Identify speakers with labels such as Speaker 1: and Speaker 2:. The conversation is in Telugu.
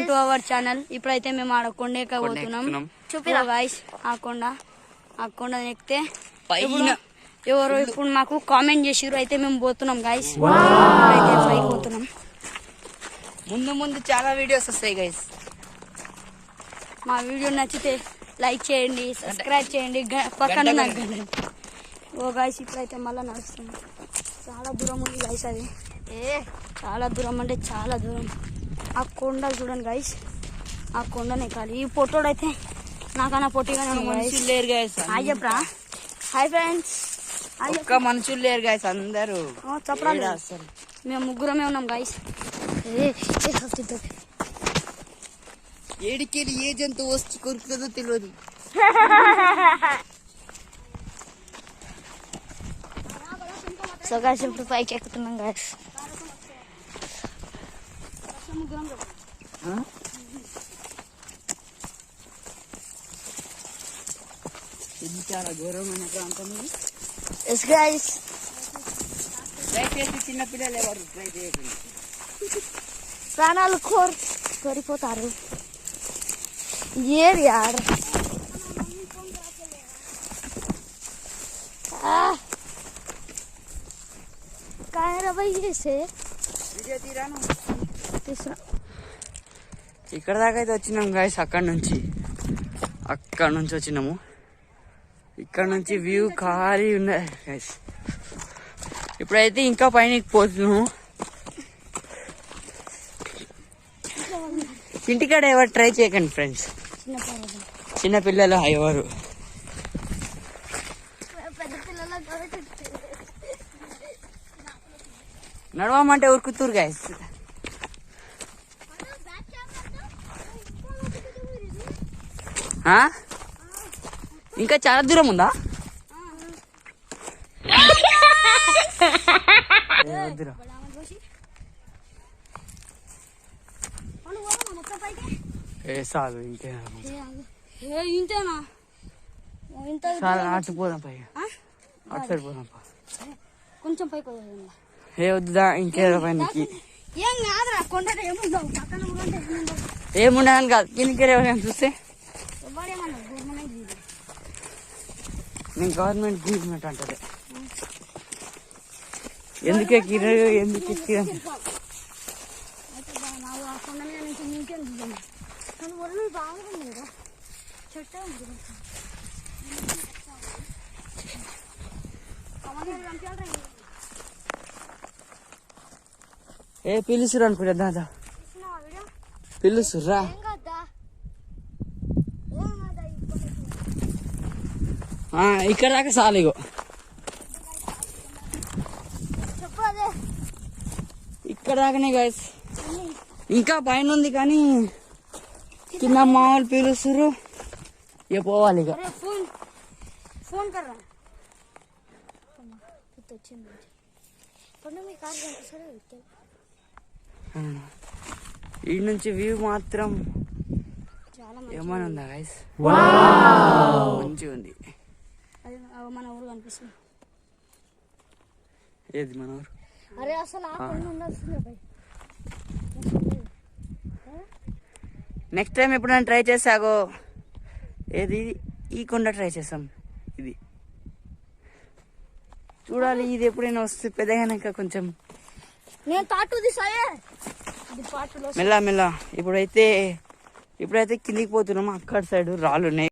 Speaker 1: Welcome to our channel. ఇప్పుడైతే మేము ఆడ కొండెక్క పోతున్నాం. చూపిరా గాయ్స్, ఆ కొండ ఎక్కితే ఎవరు ఇప్పుడు మాకు కామెంట్ చేసిర్రు, అయితే మేము పోతున్నాం గాయ్స్. అయితే పైకి పోతున్నాం.
Speaker 2: ముందు చాలా వీడియోస్ వస్తాయి గైస్.
Speaker 1: మా వీడియో నచ్చితే లైక్ చేయండి, సబ్స్క్రైబ్ చేయండి, పక్కన ఓ గాయ్స్. ఇప్పుడైతే మళ్ళీ నడుస్తున్నాం. చాలా దూరం ఉంది గాయ్స్, అది చాలా దూరం అంటే చాలా దూరం. ఆ కొండ చూడండి గైస్, ఆ కొండనే కాదు. ఈ పొట్టోడైతే నాకన్నా పొట్టిగానే
Speaker 2: మనుషులు లేరు గైస్.
Speaker 1: హాయ్ చెప్పరా. Hi friends.
Speaker 2: ఒక్క మనుషులు లేరు గైస్, అందరూ
Speaker 1: చెప్పరా. మేము ముగ్గురమే ఉన్నాం గైస్.
Speaker 2: ఏడికెళ్ళి ఏ జంతువు వచ్చి కొరుకుతుందో తెలియదు.
Speaker 1: సో గైస్ ఇప్పుడు పైకి ఎక్కుతున్నాం గైస్.
Speaker 2: ఇది చాలా ఘోరమైన ప్రాంతం.
Speaker 1: ఎస్ గైస్,
Speaker 2: దయచేసి చిన్నపిల్లలు ఎవరు ట్రై చేయకండి,
Speaker 1: ప్రాణాలు కోరిపోతారు. ఏది యార్
Speaker 2: ఇక్కడ దాకా అయితే వచ్చినాం గాయస్. అక్కడ నుంచి వచ్చినాము. ఇక్కడ నుంచి వ్యూ ఖాళీ ఉన్నాయి గైస్. ఇప్పుడైతే ఇంకా పైన పోతున్నాము. ఇంటికాడ ఎవరు ట్రై చేయకండి ఫ్రెండ్స్, చిన్నపిల్లలు ఎవరు. నడవమంటే ఉరుకుతురు గైస్. ఇంకా చాలా దూరం ఉందా? చాలు
Speaker 1: ఇంతేనా?
Speaker 2: అటు పోదాం పై, అటు సైడ్ పోదాం.
Speaker 1: కొంచెం పైకి
Speaker 2: ఏ వద్దా ఇంకేదో పైనకి
Speaker 1: ఏం కాదురా. కొండ
Speaker 2: ఏముండదని కాదు, కిందకి ఎవరైనా చూస్తే నేను గవర్నమెంట్ అంటది. ఎందుకు ఎక్కిరు, ఎందుకు ఎక్కిరు. ఏ పిలుసురు అనుకుంటా, దాదా పిలుసురా. ఇక్కడ దాకా చాలు. ఇగో ఇక్కడ దాకానే గైస్. ఇంకా పైన ఉంది కానీ కింద మామూలు పిలుస్తురు. ఇక పోవాలి. ఇక ఈ నుంచి వ్యూ మాత్రం ఏమైనా ఉందా గైస్? మంచిగా ఉంది.
Speaker 1: మన ఊరు కనిపిస్తుంది.
Speaker 2: ఏది మన ఊరు?
Speaker 1: అరే అసలు
Speaker 2: నెక్స్ట్ టైం ఎప్పుడైనా ట్రై చేసాగో. ఏది ఈ కొండ ట్రై చేసాం. ఇది చూడాలి. ఇది ఎప్పుడైనా వస్తే పెద్దగానాక కొంచెం మెల్ల ఇప్పుడైతే కిందికి పోతున్నాము. అక్కడ సైడ్ రాళ్ళు ఉన్నాయి.